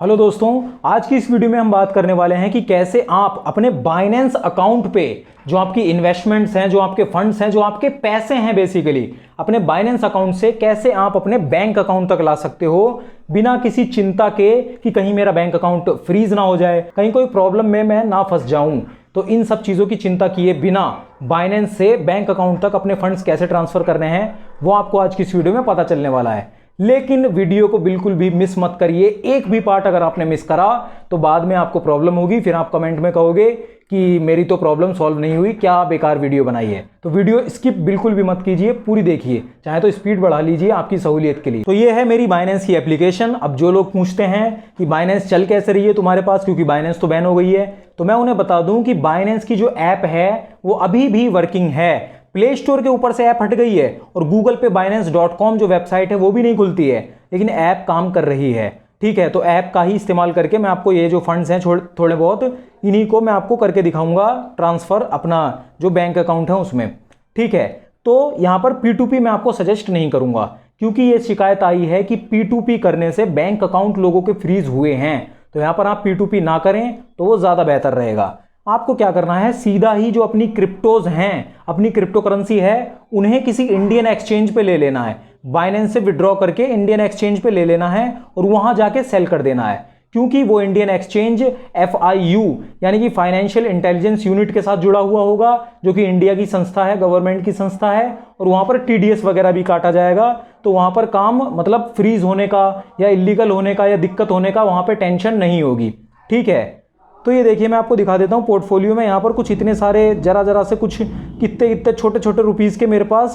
Hello दोस्तों, आज की इस वीडियो में हम बात करने वाले हैं कि कैसे आप अपने बाइनेंस अकाउंट पे जो आपकी इन्वेस्टमेंट्स हैं, जो आपके फंड्स हैं, जो आपके पैसे हैं, बेसिकली अपने बाइनेंस अकाउंट से कैसे आप अपने बैंक अकाउंट तक ला सकते हो बिना किसी चिंता के कि कहीं मेरा बैंक अकाउंट फ्रीज ना हो जाए, कहीं कोई प्रॉब्लम में मैं ना फंस जाऊं। तो इन सब चीज़ों की चिंता किए बिना बाइनेंस से बैंक अकाउंट तक अपने फंड्स कैसे ट्रांसफर करने हैं वो आपको आज की इस वीडियो में पता चलने वाला है। लेकिन वीडियो को बिल्कुल भी मिस मत करिए। एक भी पार्ट अगर आपने मिस करा तो बाद में आपको प्रॉब्लम होगी, फिर आप कमेंट में कहोगे कि मेरी तो प्रॉब्लम सॉल्व नहीं हुई, क्या बेकार वीडियो बनाई है। तो वीडियो स्किप बिल्कुल भी मत कीजिए, पूरी देखिए, चाहे तो स्पीड बढ़ा लीजिए आपकी सहूलियत के लिए। तो ये है मेरी बाइनेंस की एप्लीकेशन। अब जो लोग पूछते हैं कि बाइनेंस चल कैसे रही है तुम्हारे पास, क्योंकि बाइनेंस तो बैन हो गई है, तो मैं उन्हें बता दूं कि बाइनेंस की जो ऐप है वो अभी भी वर्किंग है। प्ले स्टोर के ऊपर से ऐप हट गई है और गूगल पे binance.com जो वेबसाइट है वो भी नहीं खुलती है, लेकिन ऐप काम कर रही है। ठीक है, तो ऐप का ही इस्तेमाल करके मैं आपको ये जो फंड्स हैं थोड़े बहुत, इन्हीं को मैं आपको करके दिखाऊंगा ट्रांसफर अपना जो बैंक अकाउंट है उसमें। ठीक है, तो यहाँ पर P2P मैं आपको सजेस्ट नहीं करूंगा, क्योंकि ये शिकायत आई है कि P2P करने से बैंक अकाउंट लोगों के फ्रीज हुए हैं। तो यहाँ पर आप P2P ना करें तो वो ज़्यादा बेहतर रहेगा। आपको क्या करना है, सीधा ही जो अपनी क्रिप्टोज हैं, अपनी क्रिप्टो करेंसी है, उन्हें किसी इंडियन एक्सचेंज पे ले लेना है। बाइनेंस से विड्रॉ करके इंडियन एक्सचेंज पे ले लेना है और वहां जाके सेल कर देना है, क्योंकि वो इंडियन एक्सचेंज FIU यानी कि फाइनेंशियल इंटेलिजेंस यूनिट के साथ जुड़ा हुआ होगा, जो कि इंडिया की संस्था है, गवर्नमेंट की संस्था है, और वहां पर TDS वगैरह भी काटा जाएगा। तो वहां पर काम मतलब फ्रीज होने का या इलीगल होने का या दिक्कत होने का वहां पर टेंशन नहीं होगी। ठीक है, तो ये देखिए मैं आपको दिखा देता हूँ पोर्टफोलियो में। यहाँ पर कुछ इतने सारे जरा से कुछ कितने कितने छोटे छोटे रुपीज़ के मेरे पास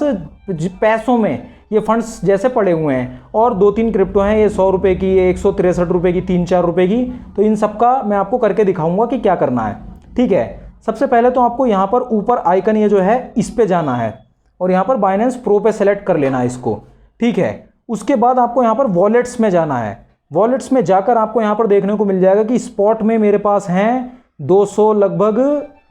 पैसों में ये फंड्स जैसे पड़े हुए हैं, और 2-3 क्रिप्टो हैं, ये 100 रुपये की, ये 163 रुपये की, 3-4 रुपये की। तो इन सब का मैं आपको करके दिखाऊंगा कि क्या करना है। ठीक है, सबसे पहले तो आपको यहाँ पर ऊपर आइकन ये जो है इस पर जाना है और यहाँ पर बाइनेंस प्रो पे सेलेक्ट कर लेना है इसको। ठीक है, उसके बाद आपको यहाँ पर वॉलेट्स में जाना है। वॉलेट्स में जाकर आपको यहाँ पर देखने को मिल जाएगा कि स्पॉट में मेरे पास हैं 200 लगभग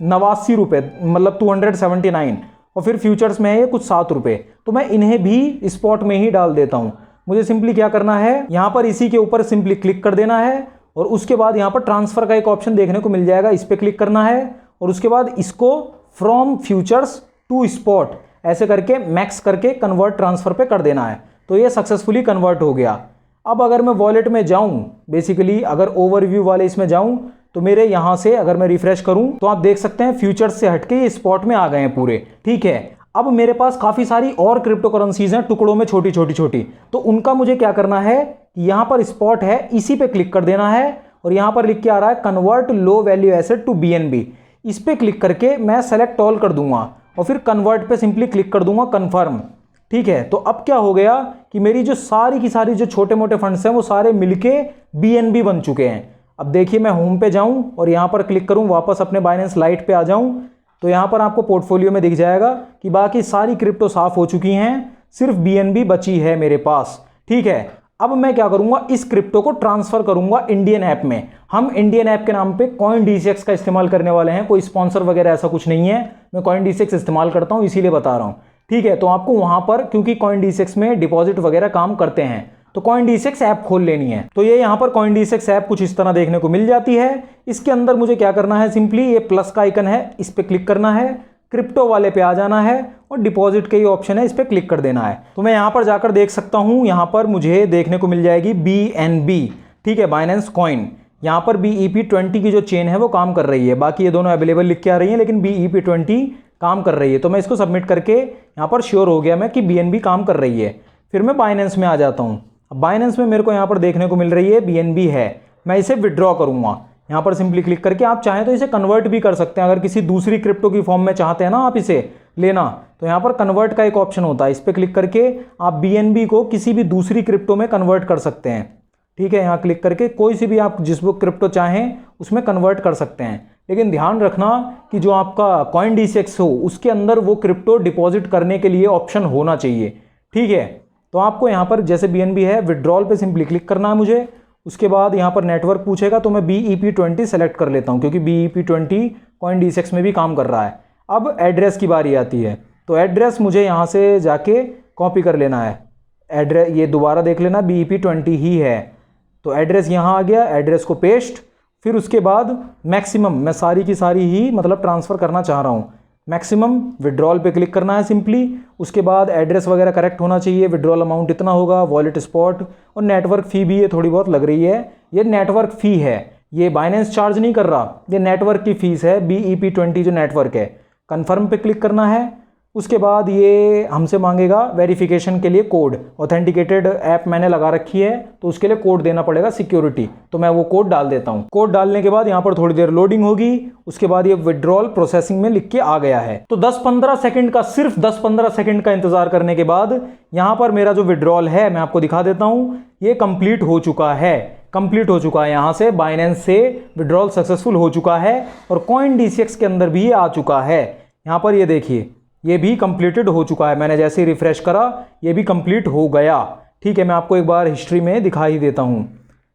89 रुपये, मतलब 279, और फिर फ्यूचर्स में है ये कुछ 7 रुपये। तो मैं इन्हें भी स्पॉट में ही डाल देता हूँ। मुझे सिंपली क्या करना है, यहाँ पर इसी के ऊपर सिंपली क्लिक कर देना है और उसके बाद यहाँ पर ट्रांसफर का एक ऑप्शन देखने को मिल जाएगा, इस पर क्लिक करना है और उसके बाद इसको फ्रॉम फ्यूचर्स टू स्पॉट ऐसे करके मैक्स करके कन्वर्ट ट्रांसफर पे कर देना है। तो ये सक्सेसफुली कन्वर्ट हो गया। अब अगर मैं वॉलेट में जाऊं, बेसिकली अगर ओवरव्यू वाले इसमें जाऊं, तो मेरे यहां से अगर मैं रिफ्रेश करूं तो आप देख सकते हैं फ्यूचर्स से हटके ये स्पॉट में आ गए हैं पूरे। ठीक है, अब मेरे पास काफ़ी सारी और क्रिप्टो करेंसीज हैं टुकड़ों में, छोटी छोटी। तो उनका मुझे क्या करना है, यहाँ पर स्पॉट है, इसी पे क्लिक कर देना है और यहाँ पर लिख के आ रहा है convert low value asset to BNB। इस पर क्लिक करके मैं सेलेक्ट ऑल कर दूंगा और फिर कन्वर्ट पे सिंपली क्लिक कर दूंगा, कन्फर्म। ठीक है, तो अब क्या हो गया कि मेरी जो सारी की सारी जो छोटे मोटे फंड्स हैं वो सारे मिलके BNB बन चुके हैं। अब देखिए मैं होम पे जाऊं और यहां पर क्लिक करूं, वापस अपने बाइनेंस लाइट पे आ जाऊं, तो यहां पर आपको पोर्टफोलियो में दिख जाएगा कि बाकी सारी क्रिप्टो साफ हो चुकी हैं, सिर्फ BNB बची है मेरे पास। ठीक है, अब मैं क्या करूंगा, इस क्रिप्टो को ट्रांसफर करूंगा इंडियन ऐप में। हम इंडियन ऐप के नाम पे CoinDCX का इस्तेमाल करने वाले हैं, कोई स्पॉन्सर वगैरह ऐसा कुछ नहीं है, मैं CoinDCX इस्तेमाल करता हूं इसीलिए बता रहा हूं। ठीक है, तो आपको वहां पर, क्योंकि CoinDCX में डिपॉजिट वगैरह काम करते हैं, तो CoinDCX ऐप खोल लेनी है। तो ये यहाँ पर CoinDCX ऐप कुछ इस तरह देखने को मिल जाती है। इसके अंदर मुझे क्या करना है, सिंपली ये प्लस का आइकन है, इस पर क्लिक करना है, क्रिप्टो वाले पे आ जाना है और डिपॉजिट के ही ऑप्शन है, इस पर क्लिक कर देना है। तो मैं यहाँ पर जाकर देख सकता हूँ, यहाँ पर मुझे देखने को मिल जाएगी BNB। ठीक है, बाइनेंस कॉइन, यहाँ पर BEP20 की जो चेन है वो काम कर रही है। बाकी ये दोनों अवेलेबल लिख के आ रही है, लेकिन BEP20 काम कर रही है। तो मैं इसको सबमिट करके यहाँ पर श्योर हो गया मैं कि BNB काम कर रही है। फिर मैं बाइनेंस में आ जाता हूँ। अब बाइनेंस में मेरे को यहाँ पर देखने को मिल रही है BNB है, मैं इसे विड्रॉ करूँगा। यहाँ पर सिंपली क्लिक करके आप चाहें तो इसे कन्वर्ट भी कर सकते हैं, अगर किसी दूसरी क्रिप्टो की फॉर्म में चाहते हैं ना आप इसे लेना, तो यहाँ पर कन्वर्ट का एक ऑप्शन होता है, इस पर क्लिक करके आप BNB को किसी भी दूसरी क्रिप्टो में कन्वर्ट कर सकते हैं। ठीक है, यहाँ क्लिक करके कोई सी भी आप जिस वो क्रिप्टो चाहें उसमें कन्वर्ट कर सकते हैं, लेकिन ध्यान रखना कि जो आपका CoinDCX हो उसके अंदर वो क्रिप्टो डिपॉजिट करने के लिए ऑप्शन होना चाहिए। ठीक है, तो आपको यहाँ पर जैसे BNB है, विड्रॉल पे सिंपली क्लिक करना है मुझे। उसके बाद यहाँ पर नेटवर्क पूछेगा, तो मैं BEP20 सेलेक्ट कर लेता हूँ, क्योंकि BEP20 CoinDCX में भी काम कर रहा है। अब एड्रेस की बारी आती है, तो एड्रेस मुझे यहाँ से जाके कॉपी कर लेना है। एड्रेस ये दोबारा देख लेना, BEP20 ही है। तो एड्रेस यहाँ आ गया, एड्रेस को पेस्ट, फिर उसके बाद मैक्सिमम, मैं सारी की सारी ही मतलब ट्रांसफ़र करना चाह रहा हूँ, मैक्सिमम विड्रॉल पे क्लिक करना है सिंपली। उसके बाद एड्रेस वगैरह करेक्ट होना चाहिए, विड्रॉल अमाउंट इतना होगा, वॉलेट स्पॉट, और नेटवर्क फ़ी भी ये थोड़ी बहुत लग रही है, ये नेटवर्क फ़ी है, ये बाइनेंस चार्ज नहीं कर रहा, ये नेटवर्क की फ़ीस है, BEP20 जो नेटवर्क है। कन्फर्म पे क्लिक करना है। उसके बाद ये हमसे मांगेगा वेरिफिकेशन के लिए कोड, ऑथेंटिकेटेड ऐप मैंने लगा रखी है तो उसके लिए कोड देना पड़ेगा सिक्योरिटी, तो मैं वो कोड डाल देता हूँ। कोड डालने के बाद यहाँ पर थोड़ी देर लोडिंग होगी, उसके बाद ये विड्रॉल प्रोसेसिंग में लिख के आ गया है। तो 10-15 सेकंड का, सिर्फ 10-15 सेकंड का इंतजार करने के बाद यहाँ पर मेरा जो विड्रॉल है मैं आपको दिखा देता हूँ, ये कंप्लीट हो चुका है, कंप्लीट हो चुका है। यहाँ से बाइनेंस से विड्रॉल सक्सेसफुल हो चुका है और CoinDCX के अंदर भी ये आ चुका है। यहाँ पर ये देखिए, ये भी कंप्लीटेड हो चुका है, मैंने जैसे ही रिफ्रेश करा ये भी कंप्लीट हो गया। ठीक है, मैं आपको एक बार हिस्ट्री में दिखा ही देता हूँ।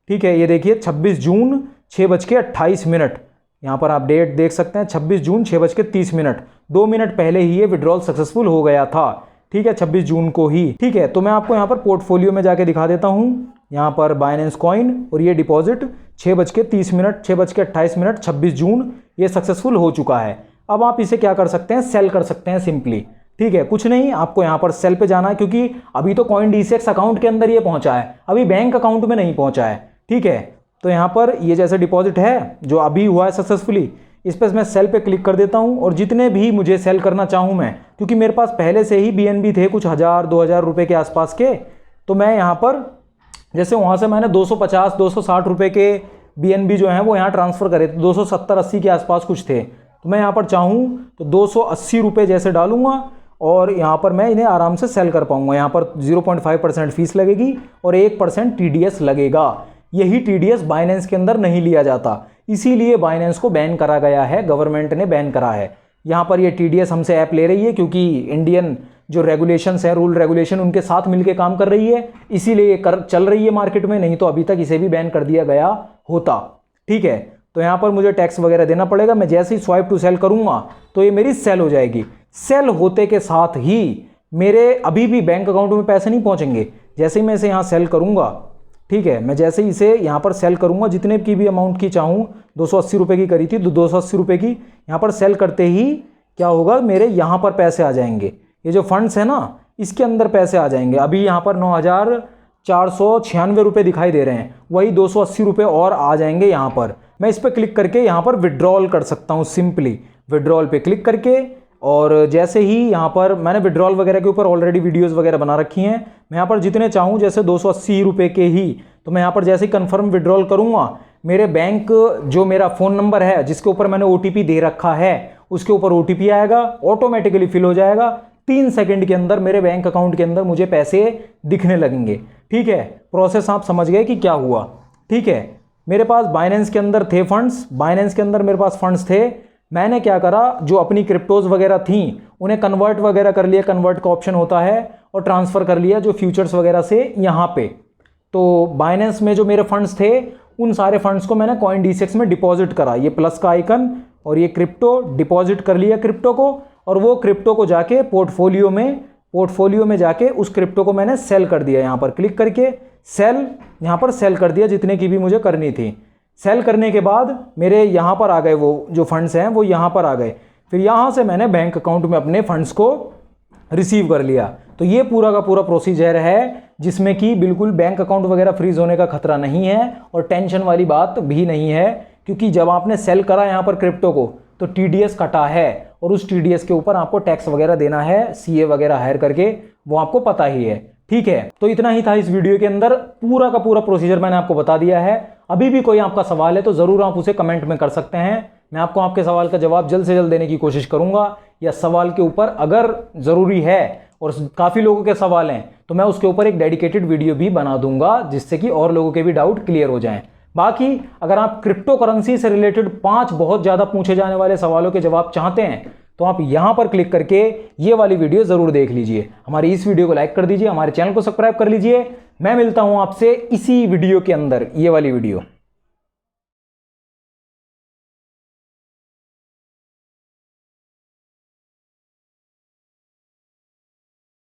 ठीक है, ये देखिए 26 जून 6:28, यहाँ पर आप डेट देख सकते हैं, 26 जून 6:30, 2 मिनट पहले ही ये विड्रॉल सक्सेसफुल हो गया था। ठीक है, 26 जून को ही। ठीक है, तो मैं आपको यहाँ पर पोर्टफोलियो में जाके दिखा देता हूँ, यहाँ पर बाइनेंस कॉइन और ये डिपॉजिट 6:30, 6:28, 26 जून ये सक्सेसफुल हो चुका है। अब आप इसे क्या कर सकते हैं, सेल कर सकते हैं सिंपली। ठीक है, कुछ नहीं, आपको यहाँ पर सेल पे जाना है, क्योंकि अभी तो CoinDCX अकाउंट के अंदर ये पहुंचा है, अभी बैंक अकाउंट में नहीं पहुंचा है। ठीक है, तो यहाँ पर ये जैसे डिपॉजिट है जो अभी हुआ है सक्सेसफुली, इस पर मैं सेल पे क्लिक कर देता हूँ और जितने भी मुझे सेल करना चाहूँ मैं, क्योंकि मेरे पास पहले से ही BNB थे कुछ 1000-2000 रुपये के आसपास के, तो मैं यहाँ पर जैसे वहाँ से मैंने 250-260 रुपये के BNB जो हैं वो यहाँ ट्रांसफ़र करे, 270-80 के आसपास कुछ थे, तो मैं यहाँ पर चाहूँ तो 280 रुपये जैसे डालूंगा और यहाँ पर मैं इन्हें आराम से सेल कर पाऊँगा। यहाँ पर 0.5% फीस लगेगी और 1% TDS लगेगा। यही TDS बाइनेंस के अंदर नहीं लिया जाता, इसीलिए बाइनेंस को बैन करा गया है, गवर्नमेंट ने बैन करा है। यहाँ पर ये TDS हमसे ऐप ले रही है क्योंकि इंडियन जो रेगुलेशंस है, रूल रेगुलेशन उनके साथ मिलके काम कर रही है, इसीलिए चल रही है मार्केट में, नहीं तो अभी तक इसे भी बैन कर दिया गया होता। ठीक है, तो यहाँ पर मुझे टैक्स वगैरह देना पड़ेगा। मैं जैसे ही स्वाइप टू सेल करूँगा तो ये मेरी सेल हो जाएगी। सेल होते के साथ ही मेरे अभी भी बैंक अकाउंट में पैसे नहीं पहुँचेंगे, जैसे ही मैं इसे यहाँ सेल करूँगा। ठीक है, मैं जैसे ही इसे यहाँ पर सेल करूँगा, जितने की भी अमाउंट की चाहूँ, 280 रुपये की करी थी तो 280 रुपये की यहाँ पर सेल करते ही क्या होगा, मेरे यहाँ पर पैसे आ जाएंगे। ये जो फंड्स है ना, इसके अंदर पैसे आ जाएंगे। अभी यहाँ पर 9496 रुपये दिखाई दे रहे हैं, वही 280 रुपये और आ जाएंगे यहाँ पर। मैं इस पर क्लिक करके यहाँ पर विड्रॉल कर सकता हूँ, सिंपली विड्रॉल पे क्लिक करके। और जैसे ही यहाँ पर मैंने विड्रॉल वगैरह के ऊपर ऑलरेडी वीडियोस वगैरह बना रखी हैं, मैं यहाँ पर जितने चाहूँ, जैसे 280 रुपये के ही, तो मैं यहाँ पर जैसे ही कन्फर्म विड्रॉल करूँगा, मेरे बैंक जो मेरा फ़ोन नंबर है जिसके ऊपर मैंने OTP दे रखा है, उसके ऊपर OTP आएगा, ऑटोमेटिकली फिल हो जाएगा। 3 सेकंड के अंदर मेरे बैंक अकाउंट के अंदर मुझे पैसे दिखने लगेंगे। ठीक है, प्रोसेस आप समझ गए कि क्या हुआ। ठीक है, मेरे पास बाइनेंस के अंदर थे फंड्स, बाइनेंस के अंदर मेरे पास फंड्स थे। मैंने क्या करा, जो अपनी क्रिप्टोज वगैरह थी उन्हें कन्वर्ट वगैरह कर लिया, कन्वर्ट का ऑप्शन होता है, और ट्रांसफ़र कर लिया जो फ्यूचर्स वगैरह से यहाँ पे। तो बाइनेंस में जो मेरे फंड्स थे उन सारे फंड्स को मैंने CoinDCX में डिपॉजिट करा, ये प्लस का आइकन और ये क्रिप्टो, डिपॉजिट कर लिया क्रिप्टो को, और वो क्रिप्टो को जाके पोर्टफोलियो में जाके उस क्रिप्टो को मैंने सेल कर दिया। यहाँ पर क्लिक करके सेल, यहाँ पर सेल कर दिया जितने की भी मुझे करनी थी। सेल करने के बाद मेरे यहाँ पर आ गए, वो जो फंड्स हैं वो यहाँ पर आ गए। फिर यहाँ से मैंने बैंक अकाउंट में अपने फंड्स को रिसीव कर लिया। तो ये पूरा का पूरा प्रोसीजर है, जिसमें कि बिल्कुल बैंक अकाउंट वगैरह फ्रीज होने का खतरा नहीं है और टेंशन वाली बात भी नहीं है, क्योंकि जब आपने सेल करा यहाँ पर क्रिप्टो को तो TDS कटा है और उस TDS के ऊपर आपको टैक्स वगैरह देना है, CA वगैरह हायर करके, वो आपको पता ही है। ठीक है, तो इतना ही था इस वीडियो के अंदर, पूरा का पूरा प्रोसीजर मैंने आपको बता दिया है। अभी भी कोई आपका सवाल है तो ज़रूर आप उसे कमेंट में कर सकते हैं, मैं आपको आपके सवाल का जवाब जल्द से जल्द देने की कोशिश करूंगा। या सवाल के ऊपर अगर ज़रूरी है और काफ़ी लोगों के सवाल हैं तो मैं उसके ऊपर एक डेडिकेटेड वीडियो भी बना दूंगा, जिससे कि और लोगों के भी डाउट क्लियर हो जाएं। बाकी अगर आप क्रिप्टो करेंसी से रिलेटेड 5 बहुत ज़्यादा पूछे जाने वाले सवालों के जवाब चाहते हैं तो आप यहाँ पर क्लिक करके ये वाली वीडियो ज़रूर देख लीजिए। हमारी इस वीडियो को लाइक कर दीजिए, हमारे चैनल को सब्सक्राइब कर लीजिए। मैं मिलता हूँ आपसे इसी वीडियो के अंदर, ये वाली वीडियो।